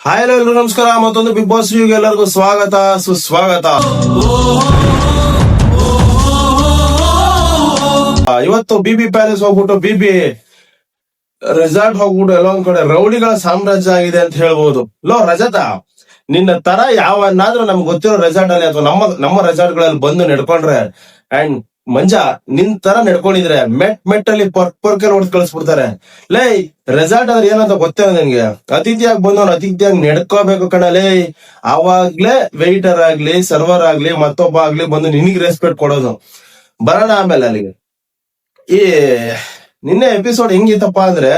Hi ಎಲ್ಲರಿಗೂ ನಮಸ್ಕಾರ. ಮತ್ತೊಂದು ಬಿಗ್ ಬಾಸ್ ರಿವ್ಯೂಗೆ ಎಲ್ಲರಿಗೂ ಸ್ವಾಗತ ಸುಸ್ವಾಗತ. ಇವತ್ತು ಬಿಬಿ ಪ್ಯಾಲೇಸ್ ಹೋಗ್ಬಿಟ್ಟು ಬಿಬಿ ರೆಸಾರ್ಟ್ ಹೋಗ್ಬಿಟ್ಟು ಎಲ್ಲ ಒಂದ್ ಕಡೆ ರೌಡಿಗಳ ಸಾಮ್ರಾಜ್ಯ ಆಗಿದೆ ಅಂತ ಹೇಳ್ಬೋದು. ರಜತ, ನಿನ್ನ ತರ ಯಾವನ್ನಾದ್ರೂ ನಮ್ಗೆ ಗೊತ್ತಿರೋ ರೆಸಾರ್ಟ್ ಅಲ್ಲಿ ಅಥವಾ ನಮ್ಮ ರೆಸಾರ್ಟ್ ಗಳಲ್ಲಿ ಬಂದು ನಡ್ಕೊಂಡ್ರೆ ಅಂಡ್ ಮಂಜ ನಿನ್ ತರ ನಡ್ಕೊಂಡಿದ್ರೆ ಮೆಟ್ಟಲ್ಲಿ ಪೊರ್ಕೆಲ್ ಹೊಡೆದ್ ಕಳಿಸ್ಬಿಡ್ತಾರೆ. ಲೇ, ರೆಸಾರ್ಟ್ ಅಂದ್ರೆ ಏನಂತ ಗೊತ್ತೇ ನಿನ್ಗೆ? ಅತಿಥಿಯಾಗಿ ಬಂದವನು ಅತಿಥಿಯಾಗಿ ನಡ್ಕೋಬೇಕು ಕಣಲೇ. ಅವಾಗ್ಲೇ ವೆಯ್ಟರ್ ಆಗ್ಲಿ, ಸರ್ವರ್ ಆಗ್ಲಿ, ಮತ್ತೊಬ್ಬ ಆಗ್ಲಿ ಬಂದು ನಿನಗ್ ರೆಸ್ಪೆಕ್ಟ್ ಕೊಡೋದು. ಬರೋಣ ಆಮೇಲೆ ಅಲ್ಲಿಗೆ. ಈ ನಿನ್ನೆ ಎಪಿಸೋಡ್ ಹೆಂಗಿತ್ತಪ್ಪ ಅಂದ್ರೆ,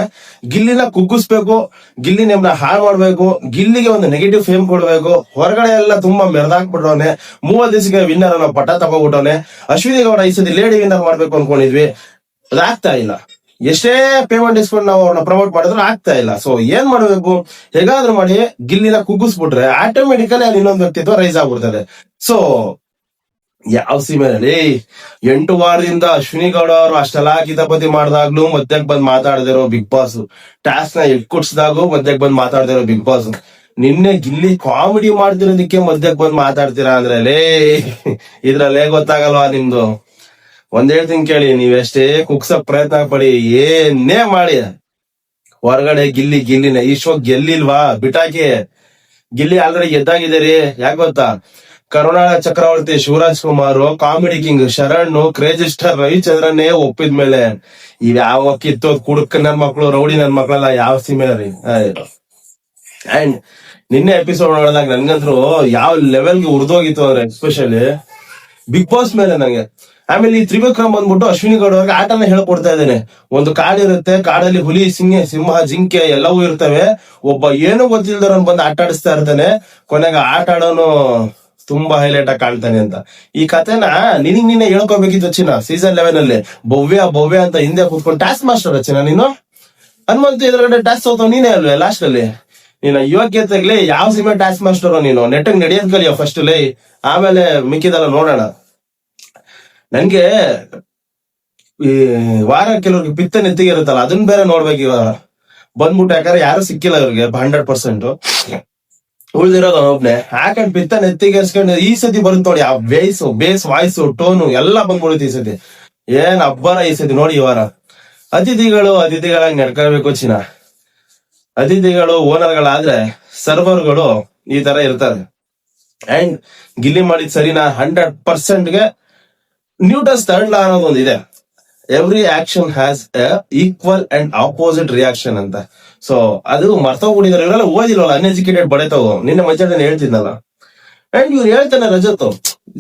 ಗಿಲ್ಲಿನ ಕುಗ್ಗಿಸ್ಬೇಕು, ಗಿಲ್ಲಿ ನಿಮ್ನ ಹಾಳು ಮಾಡ್ಬೇಕು, ಗಿಲ್ಲಿಗೆ ಒಂದು ನೆಗೆಟಿವ್ ಫೇಮ್ ಕೊಡ್ಬೇಕು. ಹೊರಗಡೆ ಎಲ್ಲ ತುಂಬಾ ಮೆರೆದಾಕ್ಬಿಟ್ಟವನೆ. 30 ದಿವಸಕ್ಕೆ ವಿನ್ನರ್ ಅನ್ನೋ ಪಟ್ಟ ತಗೋಬಿಟ್ಟವನೆ. ಅಶ್ವಿನಿ ಗೌಡ ಈ ಸತಿ ಲೇಡಿ ವಿನ್ನರ್ ಮಾಡ್ಬೇಕು ಅನ್ಕೊಂಡಿದ್ವಿ, ಅದಾಗ್ತಾ ಇಲ್ಲ. ಎಷ್ಟೇ ಪೇಮೆಂಟ್ ಇಸ್ಕೊಂಡು ನಾವು ಅವ್ರನ್ನ ಪ್ರಮೋಟ್ ಮಾಡಿದ್ರು ಆಗ್ತಾ ಇಲ್ಲ. ಸೊ ಏನ್ ಮಾಡ್ಬೇಕು, ಹೇಗಾದ್ರೂ ಮಾಡಿ ಗಿಲ್ಲಿನ ಕುಗ್ಗಿಸ್ಬಿಟ್ರೆ ಆಟೋಮೆಟಿಕಲಿ ಅಲ್ಲಿ ಇನ್ನೊಂದು ವ್ಯಕ್ತಿತ್ವ ರೈಸ್ ಆಗ್ಬಿಡ್ತದೆ. ಸೊ ಯಾವ ಸೀಮೆನಲ್ಲಿ 8 ವಾರದಿಂದ ಅಶ್ವಿನಿ ಗೌಡ ಅವರು ಅಷ್ಟೆಲ್ಲಾ ಕಿತಾಪತಿ ಮಾಡ್ದಾಗ್ಲೂ ಮಧ್ಯಕ್ಕೆ ಬಂದ್ ಮಾತಾಡದಿರೋ ಬಿಗ್ ಬಾಸ್, ಟಾಸ್ಕ್ ನ ಎಟ್ಕೊಡ್ಸಿದಾಗೂ ಮಧ್ಯಕ್ಕೆ ಬಂದ್ ಮಾತಾಡ್ದಿರೋ ಬಿಗ್ ಬಾಸ್, ನಿನ್ನೆ ಗಿಲ್ಲಿ ಕಾಮಿಡಿ ಮಾಡ್ತಿರೋದಕ್ಕೆ ಮಧ್ಯಕ್ಕೆ ಬಂದ್ ಮಾತಾಡ್ತೀರಾ ಅಂದ್ರೆ ಲೇ, ಇದ್ರಲ್ಲೇ ಗೊತ್ತಾಗಲ್ವಾ ನಿಮ್ದು? ಒಂದ್ ಹೇಳ್ತೀನಿ ಕೇಳಿ, ನೀವೆಷ್ಟೇ ಕುಗ್ಸಕ್ ಪ್ರಯತ್ನ ಪಡಿ, ಏನೇ ಮಾಡಿ ಹೊರಗಡೆ ಗಿಲ್ಲಿನೇ. ಈ ಶೋ ಗೆಲ್ಲಿಲ್ವಾ? ಬಿಟಾಕಿ. ಗಿಲ್ಲಿ ಆಲ್ರೆಡಿ ಗೆದ್ದಾಗಿದ್ದೀರಿ. ಯಾಕೆ ಗೊತ್ತಾ? ಕರುಣಾಳ Chakravarti, Shivaraj Kumar, comedy king Sharan, crazy star ರವಿಚಂದ್ರನ್ನೇ ಒಪ್ಪಿದ್ಮೇಲೆ ಇವ್ಯಾವ ಕಿತ್ತೋದ್ ಕುಡುಕ ನನ್ ಮಕ್ಳು, ರೌಡಿ ನನ್ ಮಕ್ಳೆಲ್ಲ ಯಾವ ಸೀಮೆ ರೀ. ಅಂಡ್ ನಿನ್ನೆ ಎಪಿಸೋಡ್ ನೋಡಿದಾಗ ನನ್ಗಂದ್ರು ಯಾವ ಲೆವೆಲ್ಗೆ ಉರ್ದೋಗಿತ್ತು ಅಂದ್ರೆ, ಎಸ್ಪೆಷಲಿ ಬಿಗ್ ಬಾಸ್ ಮೇಲೆ ನಂಗೆ. ಆಮೇಲೆ ಈ ತ್ರಿವಿಕ್ರಮ್ ಬಂದ್ಬಿಟ್ಟು ಅಶ್ವಿನಿ ಗೌಡ ಅವ್ರಿಗೆ ಆಟನ ಹೇಳ್ಕೊಡ್ತಾ ಇದ್ದೇನೆ. ಒಂದು ಕಾಡಿರುತ್ತೆ, ಕಾಡಲ್ಲಿ ಹುಲಿ, ಸಿಂಹ, ಜಿಂಕೆ ಎಲ್ಲವೂ ಇರ್ತವೆ. ಒಬ್ಬ ಏನು ಗೊತ್ತಿಲ್ದವ್ರನ್ನ ಬಂದು ಆಟ ಆಡಿಸ್ತಾ ಇರ್ತಾನೆ. ಕೊನೆಗೆ ಆಟ ಆಡೋನು ತುಂಬಾ ಹೈಲೈಟ್ ಆಗಿ ಕಾಣ್ತಾನೆ ಅಂತ. ಈ ಕಥೆನ ನೀನೇ ಹೇಳ್ಕೋಬೇಕಿತ್ತು ಚಿನ್ನ. ಸೀಸನ್ 11 ಅಲ್ಲಿ ಭವ್ಯ ಅಂತ ಹಿಂದೆ ಕೂತ್ಕೊಂಡು ಟಾಸ್ಕ್ ಮಾಸ್ಟರ್ ಚಿನ್ನ ನೀನು. ಹನುಮಂತ ಎದುರುಗಡೆ ಟಾಸ್ಕ್ ಸೋತವ್ ನೀನೇ ಅಲ್ವೇ ಲಾಸ್ಟ್ ಅಲ್ಲಿ. ನೀನು ಯೋಗ್ಯತೆಗ್ಲಿ ಯಾವ ಸಿನಿಮಾ ಟಾಸ್ಕ್ ಮಾಸ್ಟರ್ ನೀನು? ನೆಟ್ಟಂಗ್ ನಡೆಯೋದ್ ಕಲಿಯೋ ಫಸ್ಟ್ ಲೇ, ಆಮೇಲೆ ಮಿಕ್ಕಿದೆಲ್ಲ ನೋಡೋಣ. ನನ್ಗೆ ಈ ವಾರ ಕೆಲವ್ರಿಗೆ ಪಿತ್ತ ನೆತ್ತಿಗೆ ಇರುತ್ತಲ್ಲ, ಅದನ್ನ ಬೇರೆ ನೋಡ್ಬೇಕು ಇವಾಗ ಬಂದ್ಬಿಟ್ಟು. ಯಾಕಂದ್ರೆ ಯಾರು ಸಿಕ್ಕಿಲ್ಲ ಇವ್ರಿಗೆ 100%. ಉಳ್ದಿರೋದು ಒಬ್ನೇ ಹಾಕೊಂಡ್ ಪಿತ್ತ ನೆತ್ತಿಗೇರ್ಸ್ಕೊಂಡು ಈ ಸತಿ ಬರುತ್ತೆ ನೋಡಿ. ಆ ಬೇಸ್ ವಾಯ್ಸು, ಟೋನು ಎಲ್ಲ ಬಂದ್ಬಿಡುತ್ತೆ ಈ ಸತಿ. ಏನ್ ಅಬ್ಬರ ಈ ಸತಿ ನೋಡಿ ಈ ವಾರ. ಅತಿಥಿಗಳಾಗಿ ನಡ್ಕೋಬೇಕು ಚಿನ್ನ. ಅತಿಥಿಗಳು ಓನರ್ಗಳಾದ್ರೆ ಸರ್ವರ್ಗಳು ಈ ತರ ಇರ್ತಾರೆ. ಅಂಡ್ ಗಿಲ್ಲಿ ಮಾಡಿದ್ ಸರಿನಾ? 100%ಗೆ ನ್ಯೂಟನ್ಸ್ ಥರ್ಡ್ ಲಾ ಅನ್ನೋದು ಒಂದಿದೆ. Every action has A equal and opposite reaction ಅಂತ. ಸೊ ಅದು ಮರ್ತೋಗ್ಬಿಟ್ಟಿದ್ದಾರೆ ಇವರೆಲ್ಲ, ಓದಿಲ್ವಲ್ಲ, ಅನ್ಎಜುಕೇಟೆಡ್ ಬಡೇತಾವು. ನಿನ್ನೆ ಮಧ್ಯಾಹ್ನ ಹೇಳ್ತಿದ್ನಲ್ಲ. ಅಂಡ್ ಇವ್ರು ಹೇಳ್ತಾನೆ ರಜತ್,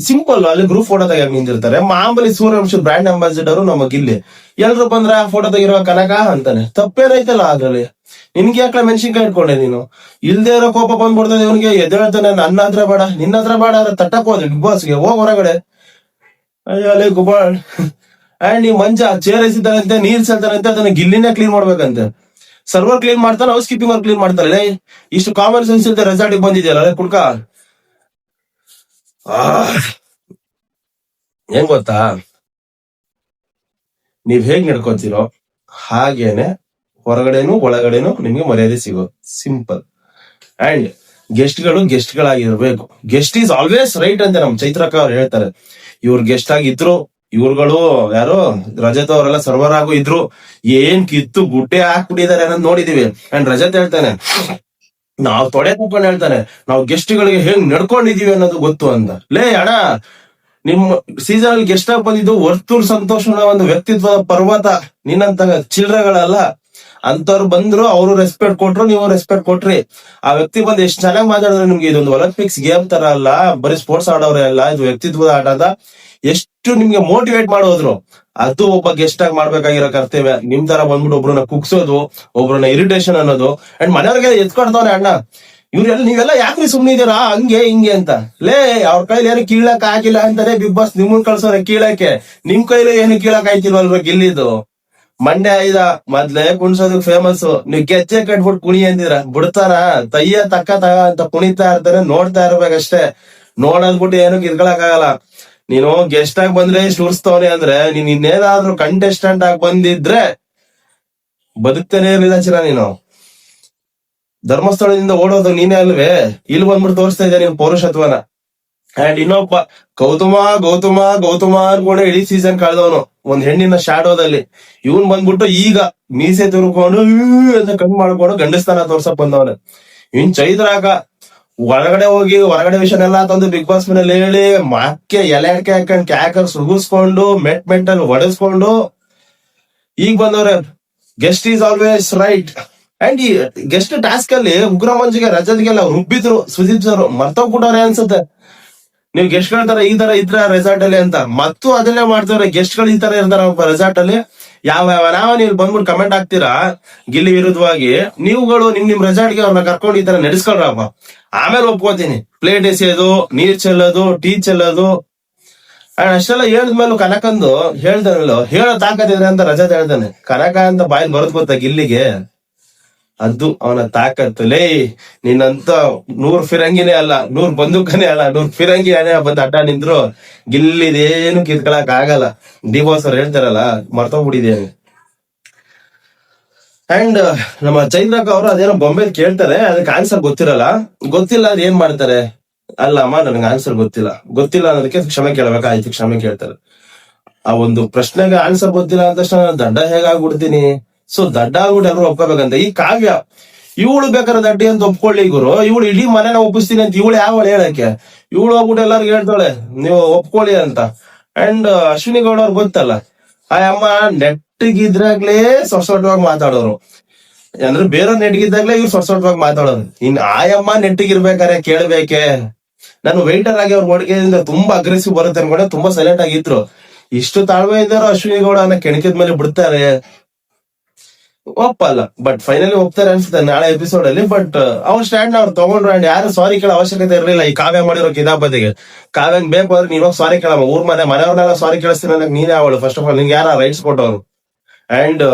ಸಿಂಪಲ್ ಅಲ್ಲಿ ಗ್ರೂಪ್ ಫೋಟೋ ತೆಗಿಯಕ್ ನಿಂತಿರ್ತಾರೆ. ಮಾಮೂಲಿ ಸೂರ್ಯವಂಶದ ಬ್ರ್ಯಾಂಡ್ ಅಂಬಾಸಿಡರ್ ನಮ್ಮ ಗಿಲ್ಲಿ. ಎಲ್ರು ಬಂದ್ರ ಫೋಟೋ ತೆಗಿರೋ ಕನಕ ಅಂತಾನೆ. ತಪ್ಪೇನೈತಲ್ಲ ಅದ್ರಲ್ಲಿ? ನಿನ್ಗೆ ಯಾಕಲ ಮೆಣಸಿನ್ಕಾಯಿ ಇಟ್ಕೊಂಡೆ ನೀನು? ಇಲ್ದೇ ಇರೋ ಕೋಪ ಬಂದ್ಬಿಡ್ತದೆ ಇವನಿಗೆ. ಎದ್ದೇಳ್ತಾನೆ, ನನ್ನ ಹತ್ರ ಬೇಡ, ನಿನ್ನ ಹತ್ರ ಬೇಡ, ತಟ್ಟಕ್ ಹೋದ್ರಿ ಬಿಗ್ ಬಾಸ್ಗೆ, ಹೋಗ್ ಹೊರಗಡೆ. ಅಯ್ಯೋ ಗುಬಾಳ್. ಅಂಡ್ ಈ ಮಂಜ ಚೇರ್ ಎಸಿತಾನಂತೆ, ನೀರ್ ಸೇಲ್ತಾನಂತೆ, ಅದನ್ನ ಗಿಲ್ಲಿನೇ ಕ್ಲೀನ್ ಮಾಡ್ಬೇಕಂತೆ. ಸರ್ವರ್ ಕ್ಲೀನ್ ಮಾಡ್ತಾನೆ, ಹೌಸ್ ಕೀಪಿಂಗ್ ಅವ್ರು ಕ್ಲೀನ್ ಮಾಡ್ತಾರೆ. ಇಷ್ಟು ಕಾಮನ್ ಸೆನ್ಸ್ ಇಲ್ದೆ ರೆಸಾರ್ಟಿಗೆ ಬಂದಿದ್ಯಲ್ಲ ಕುಡ್ಕ. ಏನ್ ಗೊತ್ತಾ, ನೀವ್ ಹೇಗ್ ನಡ್ಕೊತೀರೋ ಹಾಗೇನೆ ಹೊರಗಡೆನು ಒಳಗಡೆನು ನಿಮ್ಗೆ ಮರ್ಯಾದೆ ಸಿಗೋದು. ಸಿಂಪಲ್. ಅಂಡ್ ಗೆಸ್ಟ್ ಗಳಾಗಿರ್ಬೇಕು. ಗೆಸ್ಟ್ ಈಸ್ ಆಲ್ವೇಸ್ ರೈಟ್ ಅಂತ ನಮ್ ಚೈತ್ರಕ್ಕ ಅವ್ರು ಹೇಳ್ತಾರೆ. ಇವ್ರು ಗೆಸ್ಟ್ ಆಗಿದ್ರು, ಇವ್ರುಗಳು ಯಾರು ರಜತ್ ಅವರೆಲ್ಲ ಸರ್ವರ್ ಆಗು ಇದ್ರು, ಏನ್ ಕಿತ್ತು ಗುಡ್ಡೆ ಹಾಕ್ಬಿಟ್ಟಿದ್ದಾರೆ ಅನ್ನೋದು ನೋಡಿದೀವಿ. ಅಂಡ್ ರಜತ್ ಹೇಳ್ತಾನೆ, ನಾವ್ ತೊಡೆ ಕೂತ್ಕೊಂಡು ಹೇಳ್ತಾನೆ, ನಾವು ಗೆಸ್ಟ್ ಗಳಿಗೆ ಹೆಂಗ್ ನಡ್ಕೊಂಡಿದೀವಿ ಅನ್ನೋದು ಗೊತ್ತು ಅಂತ. ಲೇ ಅಣ್ಣ, ನಿಮ್ ಸೀಸನ್ ಅಲ್ಲಿ ಗೆಸ್ಟ್ ಆಗಿ ಬಂದಿದ್ದು ವರ್ತೂರ್ ಸಂತೋಷನ ಒಂದು ವ್ಯಕ್ತಿತ್ವದ ಪರ್ವತ. ನಿನ್ನಂತ ಚಿಲ್ರೆಗಳಲ್ಲ ಅಂತವ್ರು ಬಂದ್ರು, ಅವರು ರೆಸ್ಪೆಕ್ಟ್ ಕೊಟ್ರು, ನೀವು ರೆಸ್ಪೆಕ್ಟ್ ಕೊಟ್ರಿ. ಆ ವ್ಯಕ್ತಿ ಬಂದು ಎಷ್ಟ್ ಚೆನ್ನಾಗಿ ಮಾತಾಡಿದ್ರೆ ನಿಮ್ಗೆ ಇದೊಂದು ಒಲಿಂಪಿಕ್ಸ್ ಗೇಮ್ ತರ ಅಲ್ಲ, ಬರೀ ಸ್ಪೋರ್ಟ್ಸ್ ಆಡೋರೇ ಅಲ್ಲ, ಇದು ವ್ಯಕ್ತಿತ್ವದ ಆಟ ಅದ. ಎಷ್ಟು ನಿಮ್ಗೆ ಮೋಟಿವೇಟ್ ಮಾಡೋದ್ರು, ಅದು ಒಬ್ಬ ಗೆಸ್ಟ್ ಆಗಿ ಮಾಡ್ಬೇಕಾಗಿರೋ ಕರ್ತವ್ಯ. ನಿಮ್ ತರ ಬಂದ್ಬಿಟ್ಟು ಒಬ್ರನ್ನ ಕುಗ್ಸೋದು, ಒಬ್ರನ್ನ ಇರಿಟೇಷನ್ ಅನ್ನೋದು. ಅಂಡ್ ಮನೆಯವ್ರಿಗೆ ಎತ್ಕೊಡ್ತವ್ರೆ ಅಣ್ಣ, ಇವ್ರೆಲ್ಲ ನೀವೆಲ್ಲ ಯಾಕ್ರಿ ಸುಮ್ನೆ ಇದೀರಾ ಹಂಗೆ ಹಿಂಗೆ ಅಂತ. ಲೇ, ಅವ್ರ ಕೈಲಿ ಏನು ಕೀಳಕ್ ಆಗಿಲ್ಲ ಅಂತಾನೆ ಬಿಗ್ ಬಾಸ್ ನಿಮ್ಮನ್ ಕಳ್ಸೋರೆ ಕೀಳಕ್ಕೆ. ನಿಮ್ ಕೈಲಿ ಏನು ಕೀಳಕ್ ಆಯ್ತಿಲ್ವಲ್ರ ಗಿಲ್ಲಿದು. ಮಂಡ್ಯ ಮೊದ್ಲೇ ಕುಣ್ಸೋದಕ್ ಫೇಮಸ್. ನೀವ್ ಗೆಜ್ಜೆ ಕಟ್ಬಿಟ್ಟು ಕುಣಿ ಅಂದಿದ್ರ ಬಿಡ್ತಾರ? ತಯ್ಯ ತಕ್ಕ ಅಂತ ಕುಣಿತಾ ಇರ್ತಾರೆ, ನೋಡ್ತಾ ಇರ್ಬೇಕಷ್ಟೇ. ನೋಡಲ್ಬಿಟ್ಟು ಏನು ಕಿರ್ಕೊಳಕ್ ಆಗಲ್ಲ. ನೀನು ಗೆಸ್ಟ್ ಆಗಿ ಬಂದ್ರೆ ಸುರ್ಸ್ತವ್ರಿ ಅಂದ್ರೆ, ನೀನ್ ಇನ್ನೇನಾದ್ರೂ ಕಂಟೆಸ್ಟೆಂಟ್ ಆಗಿ ಬಂದಿದ್ರೆ ಬದುಕ್ತಾನೆ ಇರ್ಲಿಲ್ಲ ಚಿರ ನೀನು. ಧರ್ಮಸ್ಥಳದಿಂದ ಓಡೋದು ನೀನೇ ಅಲ್ವೇ, ಇಲ್ಲಿ ಬಂದ್ಬಿಟ್ಟು ತೋರಿಸ್ತಾ ಇದ್ದೆ ನೀನ್ ಪೌರುಷತ್ವನ. ಅಂಡ್ ಇನ್ನೊಬ್ಬ ಗೌತಮ ಗೌತಮ ಗೌತಮ ಅನ್ಕೊಂಡೆ ಇಡೀ ಸೀಸನ್ ಕಳೆದವನು ಒಂದ್ ಹೆಣ್ಣಿನ ಶಾಡೋದಲ್ಲಿ. ಇವನ್ ಬಂದ್ಬಿಟ್ಟು ಈಗ ಮೀಸೆ ತುರ್ಕೊಂಡು ಅಂತ ಕಮ್ಮಿ ಮಾಡ್ಕೊಂಡು ಗಂಡಸ್ತಾನ ತೋರ್ಸಕ್ ಬಂದವನ. ಇನ್ ಚೈದ್ರಾಗ ಒಳಗಡೆ ಹೋಗಿ ಹೊರಗಡೆ ವಿಷಯನೆಲ್ಲ ತಂದು ಬಿಗ್ ಬಾಸ್ ಮನೇಲಿ ಹೇಳಿ ಮಾಕ್ಕೆ ಎಲೆ ಅಡ್ಕೆ ಹಾಕೊಂಡ್ ಕ್ಯಾಕರ್ ಸುಗಿಸ್ಕೊಂಡು ಮೆಂಟಲ್ ಹೊಡೆಸ್ಕೊಂಡು ಈಗ ಬಂದವ್ರೆ. Guest is always right. And ಈ ಗೆಸ್ಟ್ ಟಾಸ್ಕ್ ಅಲ್ಲಿ ಉಗ್ರ ಮಂಜಿಗೆ ರಜತ್ಗೆಲ್ಲ ರುಬ್ಬಿದ್ರು ಸುದೀಪ್ ಸರ್, ಮರ್ತೋಗ್ಬಿಟ್ಟವ್ರೆ ಅನ್ಸುತ್ತೆ. ನೀವು ಗೆಸ್ಟ್ ಗಳ ತರ ಈ ತರ ಇದ್ರ ರೆಸಾರ್ಟ್ ಅಲ್ಲಿ ಅಂತ ಮತ್ತು ಅದನ್ನೇ ಮಾಡ್ತವ್ರೆ. ಗೆಸ್ಟ್ ಗಳು ಈ ತರ ಇರ್ತಾರ ರೆಸಾರ್ಟ್ ಅಲ್ಲಿ. ಯಾವ ನೀವು ಬಂದ್ಬಿಟ್ಟು ಕಮೆಂಟ್ ಹಾಕ್ತೀರಾ ಗಿಲ್ಲಿ ವಿರುದ್ಧವಾಗಿ, ನೀವುಗಳು ನಿಮ್ ರೆಸಾರ್ಟ್ ಗೆ ಅವ್ರನ್ನ ಕರ್ಕೊಂಡು ಈ ತರ ನಡೆಸ್ಕೊಳ್ರಪ್ಪ, ಆಮೇಲೆ ಒಪ್ಕೋತೀನಿ. ಪ್ಲೇಟ್ ಎಸೆಯೋದು, ನೀರ್ ಚೆಲ್ಲೋದು, ಟೀ ಚೆಲ್ಲೋದು ಅಷ್ಟೆಲ್ಲ ಹೇಳಿದ್ಮೇಲೂ ಕನಕಂದು ಹೇಳ್ತಾನಲ್ಲ, ಹೇಳೋ ತಾಕತ್ತಿದ್ರೆ ಅಂತ ರಜತ್ ಹೇಳ್ತಾನೆ. ಕನಕ ಅಂತ ಬಾಯಲ್ಲಿ ಬರೋದ್ ಗೊತ್ತಾ ಗಿಲ್ಲಿಗೆ, ಅದು ಅವನ ತಾಕತ್ತು. ಲೇ ನೀನಂತ 100 ಫಿರಂಗಿನೇ ಅಲ್ಲ, 100 ಬಂದೂಕನೇ ಅಲ್ಲ, 100 ಫಿರಂಗಿ ಅನೇ ಬಂದು ಅಡ್ಡ ನಿಂದ್ರು ಗಿಲ್ಲಿದೇನು ಕಿತ್ಕೊಳಕ್ ಆಗಲ್ಲ. ಡಿವೋರ್ಸ್ ಅವ್ರು ಹೇಳ್ತಾರಲ್ಲ, ಮರ್ತೋಗ್ಬಿಟ್ಟಿದ್ದೇನೆ. ಅಂಡ್ ನಮ್ಮ ಚೈತ್ರಕ್ಕ ಅವರು ಅದೇನೋ ಬೊಂಬೆ ಕೇಳ್ತಾರೆ, ಅದಕ್ಕೆ ಆನ್ಸರ್ ಗೊತ್ತಿಲ್ಲ ಅದ್ ಏನ್ ಮಾಡ್ತಾರೆ. ಅಲ್ಲ ಅಮ್ಮ ನನಗೆ ಆನ್ಸರ್ ಗೊತ್ತಿಲ್ಲ ಅನ್ನೋದಕ್ಕೆ ಕ್ಷಮೆ ಕೇಳಬೇಕಾಯ್ತು, ಕ್ಷಮೆ ಕೇಳ್ತಾರೆ. ಆ ಒಂದು ಪ್ರಶ್ನೆಗೆ ಆನ್ಸರ್ ಗೊತ್ತಿಲ್ಲ ಅಂತ ತಕ್ಷಣ ದಡ್ಡ ಹೇಗಾಗ್ಬಿಡ್ತೀನಿ. ಸೊ ದಡ್ಡ ಆಗ್ಬಿಟ್ಟು ಎಲ್ಲರೂ ಒಪ್ಕೋಬೇಕಂತ. ಈ ಕಾವ್ಯ ಇವಳು ಬೇಕಾದ್ರೆ ದಡ್ಡಿ ಅಂತ ಒಪ್ಕೊಳ್ಳಿ ಗುರು, ಇವಳು ಇಡೀ ಮನೆನ ಒಪ್ಪಿಸ್ತೀನಿ ಅಂತ ಇವಳು ಯಾವ ಹೇಳಕ್ಕೆ, ಇವಳು ಹೋಗ್ಬಿಟ್ಟು ಎಲ್ಲರಿಗೂ ಹೇಳ್ತಾಳೆ ನೀವು ಒಪ್ಕೊಳ್ಳಿ ಅಂತ. ಅಂಡ್ ಅಶ್ವಿನಿ ಗೌಡ ಅವ್ರು ಗೊತ್ತಲ್ಲ, ಆ ಅಮ್ಮ ನೆಟ್ಟಿಗಿದ್ರಾಗ್ಲೇ ಸೊಸೊಟವಾಗಿ ಮಾತಾಡೋರು, ಅಂದ್ರೆ ಬೇರೆ ನೆಟ್ಗಿದ್ದಾಗ್ಲೇ ಇವ್ರು ಸೊಸೊಟವಾಗಿ ಮಾತಾಡೋರು. ಇನ್ ಆಯಮ್ಮ ನೆಟ್ಟಿಗಿರ್ಬೇಕಾರೆ ಕೇಳ್ಬೇಕೆ. ನಾನು ವೈಟರ್ ಆಗಿ ಅವ್ರ ಒಳಗೆಯಿಂದ ತುಂಬಾ ಅಗ್ರೆಸಿವ್ ಬರುತ್ತೆ ಅನ್ಕೊಂಡೆ, ತುಂಬಾ ಸೈಲೆಂಟ್ ಆಗಿದ್ರು. ಇಷ್ಟು ತಾಳ್ಮೆ ಇದ್ದಾರೋ ಅಶ್ವಿನಿ ಗೌಡ ಅನ್ನೋ ಕೆಣಕಿದ ಮೇಲೆ ಬಿಡ್ತಾರೆ, ಒಪ್ಪಲ್ಲ. ಬಟ್ ಫೈನಲಿ ಒಪ್ತಾರೆ ಅನ್ಸುತ್ತೆ ನಾಳೆ ಎಪಿಸೋಡ್ ಅಲ್ಲಿ. ಬಟ್ ಅವ್ರ ಸ್ಟ್ಯಾಂಡ್ ಅವ್ರು ತಗೊಂಡ್ರು. ಅಂಡ್ ಯಾರು ಸಾರಿ ಕೇಳೋ ಅವಶ್ಯಕತೆ ಇರಲಿಲ್ಲ ಈ ಕಾವ್ಯ ಮಾಡಿರೋ ಕಿತಾಪತಿಗೆ. ಕಾವ್ಯಂಗ್ ಬೇಕು ಅಂದ್ರೆ ನೀವಾಗ ಸಾರಿ ಕೇಳಮ್ಮ, ಮನೆಯವ್ರನ್ನೆಲ್ಲ ಸಾರಿ ಕೇಳಿಸ್ತೀನಿ ಅನ್ನಕ್ ನೀನೇ ಅವಳು. ಫಸ್ಟ್ ಆಫ್ ಆಲ್ ನಿಂಗೆ ಯಾರ ರೈಟ್ಸ್ ಕೊಟ್ಟವ್ರು. ಅಂಡ್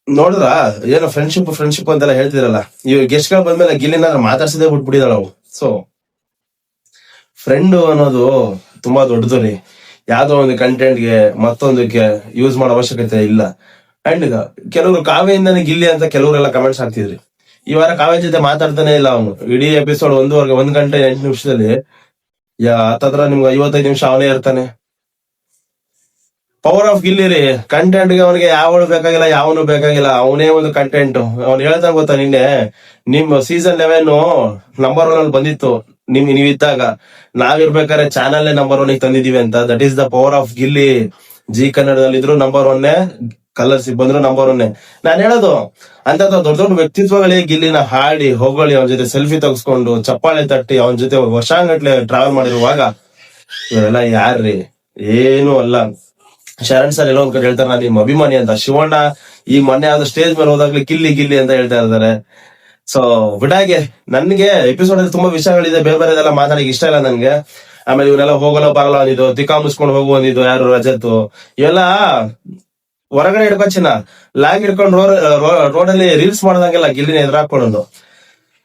ನೋಡಿದ್ರ ಏನೋ ಫ್ರೆಂಡ್ಶಿಪ್ ಅಂತೆಲ್ಲ ಹೇಳ್ತಿರಲ್ಲ, ಇವ್ ಗೆಸ್ಟ್ ಗಳು ಬಂದ್ಮೇಲೆ ಗಿಲ್ಲಿನ ಮಾತಾಡ್ಸದೇ ಬಿಟ್ಬಿಟ್ಟಿದಾಳ ಅವು. ಸೊ ಫ್ರೆಂಡ್ ಅನ್ನೋದು ತುಂಬಾ ದೊಡ್ಡದು ರೀ. ಯಾವ್ದೋ ಒಂದು ಕಂಟೆಂಟ್ಗೆ ಮತ್ತೊಂದಕ್ಕೆ ಯೂಸ್ ಮಾಡೋ ಅವಶ್ಯಕತೆ ಇಲ್ಲ. ಅಂಡ್ ಕೆಲವರು ಕಾವ್ಯಿಂದಾನೆ ಗಿಲ್ಲಿ ಅಂತ ಕೆಲವರೆಲ್ಲ ಕಮೆಂಟ್ಸ್ ಹಾಕ್ತಿದ್ರಿ. ಈ ವಾರ ಕಾವ್ಯ ಜೊತೆ ಮಾತಾಡ್ತಾನೆ ಇಲ್ಲ ಅವನು. ಇಡೀ ಎಪಿಸೋಡ್ 1 ಗಂಟೆ 8 ನಿಮಿಷದಲ್ಲಿ ಹತ್ತತ್ರ ನಿಮ್ಗೆ 55 ನಿಮಿಷ ಅವನೇ ಇರ್ತಾನೆ. ಪವರ್ ಆಫ್ ಗಿಲ್ಲಿ ರೀ. ಕಂಟೆಂಟ್ ಗೆ ಅವನಿಗೆ ಯಾವಳು ಬೇಕಾಗಿಲ್ಲ, ಯಾವನು ಬೇಕಾಗಿಲ್ಲ, ಅವನೇ ಒಂದು ಕಂಟೆಂಟ್. ಅವ್ನು ಹೇಳ್ತಾನೆ ಗೊತ್ತಾ, ನಿನ್ನೆ ನಿಮ್ ಸೀಸನ್ 11 ನಂಬರ್ 1 ಅಲ್ಲಿ ಬಂದಿತ್ತು ನೀವಿದ್ದಾಗ, ನಾವಿರ್ಬೇಕಾದ್ರೆ ಚಾನಲ್ ನಂಬರ್ 1 ತಂದಿದೀವಿ ಅಂತ. That is the power of Gilli. G ಕನ್ನಡದಲ್ಲಿ ಇದ್ರು ನಂಬರ್ 1, ಕಲರ್ಸ್ ಬಂದ್ರು ನಂಬರ್ 1. ನಾನ್ ಹೇಳೋದು ಅಂತ ದೊಡ್ಡ ವ್ಯಕ್ತಿತ್ವಗಳೇ ಗಿಲ್ಲಿನ ಹಾಡಿ ಹೊಗಳಿ ಅವನ ಜೊತೆ ಸೆಲ್ಫಿ ತೆಗೆಸ್ಕೊಂಡು ಚಪ್ಪಾಳೆ ತಟ್ಟಿ ಅವನ ಜೊತೆ ವರ್ಷಾಂಗಟ್ಲೆ ಟ್ರಾವೆಲ್ ಮಾಡಿರುವಾಗ ಇವರೆಲ್ಲ ಯಾರ್ರಿ? ಏನು ಅಲ್ಲ. ಶರಣ್ ಸರ್ ಎಲ್ಲೋ ಒಂದ್ ಕಡೆ ಹೇಳ್ತಾರೆ ನಾನು ನಿಮ್ ಅಭಿಮಾನಿ ಅಂತ. ಶಿವಣ್ಣ ಈ ಮೊನ್ನೆ ಯಾವ್ದು ಸ್ಟೇಜ್ ಮೇಲೆ ಹೋದಾಗ್ಲಿ ಗಿಲ್ಲಿ ಅಂತ ಹೇಳ್ತಾ ಇರ್ತಾರೆ. ಸೊ ಬಿಡಾಗೆ ನನ್ಗೆ ಎಪಿಸೋಡ್ ಅಲ್ಲಿ ತುಂಬಾ ವಿಷಯಗಳಿದೆ, ಬೇರೆದೆಲ್ಲ ಮಾತಾಡಕ್ ಇಷ್ಟ ಇಲ್ಲ ನನ್ಗೆ. ಆಮೇಲೆ ಇವರೆಲ್ಲ ಹೋಗಲ್ಲ ಬರಲ್ಲ ಅಂದಿದ್ದು, ತಿಕ್ಕಾ ಮುಸ್ಕೊಂಡು ಹೋಗುವ ಅಂದಿದ್ದು ಯಾರು ರಜತ್, ಇವೆಲ್ಲ ಹೊರಗಡೆ ಹಿಡ್ಕೊಚಿನ ಲಾಗ್ ಹಿಡ್ಕೊಂಡು ರೋಡಲ್ಲಿ ರೀಲ್ಸ್ ಮಾಡ್ದಂಗೆಲ್ಲ ಗಿಲ್ಲಿನ ಎದುರಾಕೊಂಡು.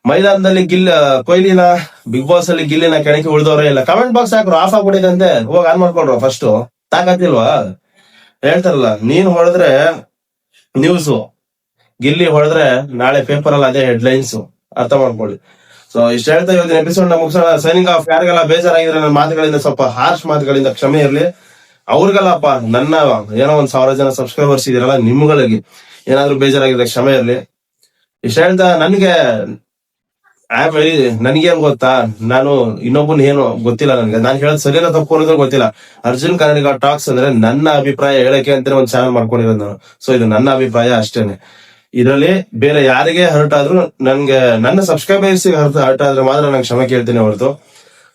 ಮೈದಾನದಲ್ಲಿ ಕೊಹ್ಲಿನ ಬಿಗ್ ಬಾಸ್ ಅಲ್ಲಿ ಗಿಲ್ಲಿನ ಕೆಣಕಿ ಉಳ್ದವ್ರೆ ಇಲ್ಲ. ಕಮೆಂಟ್ ಬಾಕ್ಸ್ ಹಾಕ್ರು ಆಫ್ ಆಗ್ಬಿಟ್ಟಿದಂತೆ, ಹೋಗಿ ಆನ್ ಮಾಡ್ಕೊಳ್ರು. ಫಸ್ಟ್ ತಾಕತ್ತಿಲ್ವಾ? ಹೇಳ್ತಾರಲ್ಲ, ನೀನ್ ಹೊಡೆದ್ರೆ ನ್ಯೂಸ್, ಗಿಲ್ಲಿ ಹೊಡೆದ್ರೆ ನಾಳೆ ಪೇಪರ್ ಅಲ್ಲಿ ಅದೇ ಹೆಡ್ಲೈನ್ಸ್. ಅರ್ಥ ಮಾಡ್ಕೊಳ್ಳಿ. ಸೊ ಇಷ್ಟ ಹೇಳ್ತಾ ಇವತ್ತಿನ ಎಪಿಸೋಡ್ ನ ಮುಗಿಸೋಣ. Signing off. ಯಾರಿಗೆಲ್ಲ ಬೇಜಾರಾಗಿದ್ರೆ ನನ್ನ ಮಾತುಗಳಿಂದ, ಸ್ವಲ್ಪ ಹಾರ್ಶ್ ಮಾತುಗಳಿಂದ ಕ್ಷಮೆ ಇರ್ಲಿ. ಅವ್ರಿಗೆಲ್ಲಪ್ಪ ನನ್ನ ಏನೋ 1000 ಜನ ಸಬ್ಸ್ಕ್ರೈಬರ್ಸ್ ಇದೀರಲ್ಲ, ನಿಮ್ಗಳಿಗೆ ಏನಾದ್ರು ಬೇಜಾರಾಗಿದ್ರೆ ಕ್ಷಮೆ ಇರ್ಲಿ. ಇಷ್ಟ ಹೇಳ್ತಾ ನನ್ಗೇನ್ ಗೊತ್ತಾ, ನಾನು ಇನ್ನೊಬ್ಬನ್ ಏನು ಗೊತ್ತಿಲ್ಲ ನನ್ಗೆ. ನಾನು ಹೇಳೋದು ಸರಿಯಲ್ಲ ತಪ್ಪು ಅನ್ನೋದು ಗೊತ್ತಿಲ್ಲ. ಅರ್ಜುನ್ ಕನ್ನಡಿಗ ಟಾಕ್ಸ್ ಅಂದ್ರೆ ನನ್ನ ಅಭಿಪ್ರಾಯ ಹೇಳಕ್ಕೆ ಅಂತಾನೆ ಒಂದು ಚಾನಲ್ ಮಾಡ್ಕೊಂಡಿರೋದು ನಾನು. ಸೊ ಇದು ನನ್ನ ಅಭಿಪ್ರಾಯ ಅಷ್ಟೇನೆ. ಇದರಲ್ಲಿ ಬೇರೆ ಯಾರಿಗೆ ಹರ್ಟ್ ಆದ್ರೂ ನನ್ಗೆ, ನನ್ನ ಸಬ್ಸ್ಕ್ರೈಬರ್ಸ್ ಹರ್ಟ್ ಆದ್ರೆ ಮಾತ್ರ ನಂಗೆ ಕ್ಷಮೆ ಕೇಳ್ತೀನಿ ಹೊರತು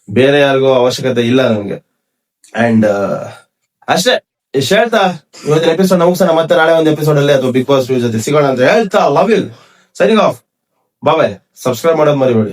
ಬೇರೆ ಯಾರಿಗೂ ಅವಶ್ಯಕತೆ ಇಲ್ಲ ನನ್ಗೆ. ಅಂಡ್ ಅಷ್ಟೇ. ಇಷ್ಟ ಹೇಳ್ತಾ ಇವತ್ತಿನ ಎಪಿಸೋಡ್ ಮುಗಿಸೋಣ. ಮತ್ತೆ ನಾಳೆ ಒಂದು ಎಪಿಸೋಡ್ ಅಲ್ಲಿ ಅಥವಾ ಬಿಗ್ ಬಾಸ್ ಜೊತೆ ಸಿಗೋಣ ಅಂತ ಹೇಳ್ತಾ, love you, signing off. Bye. Subscribe ಮಾಡೋದು ಮರಿಬೇಡಿ.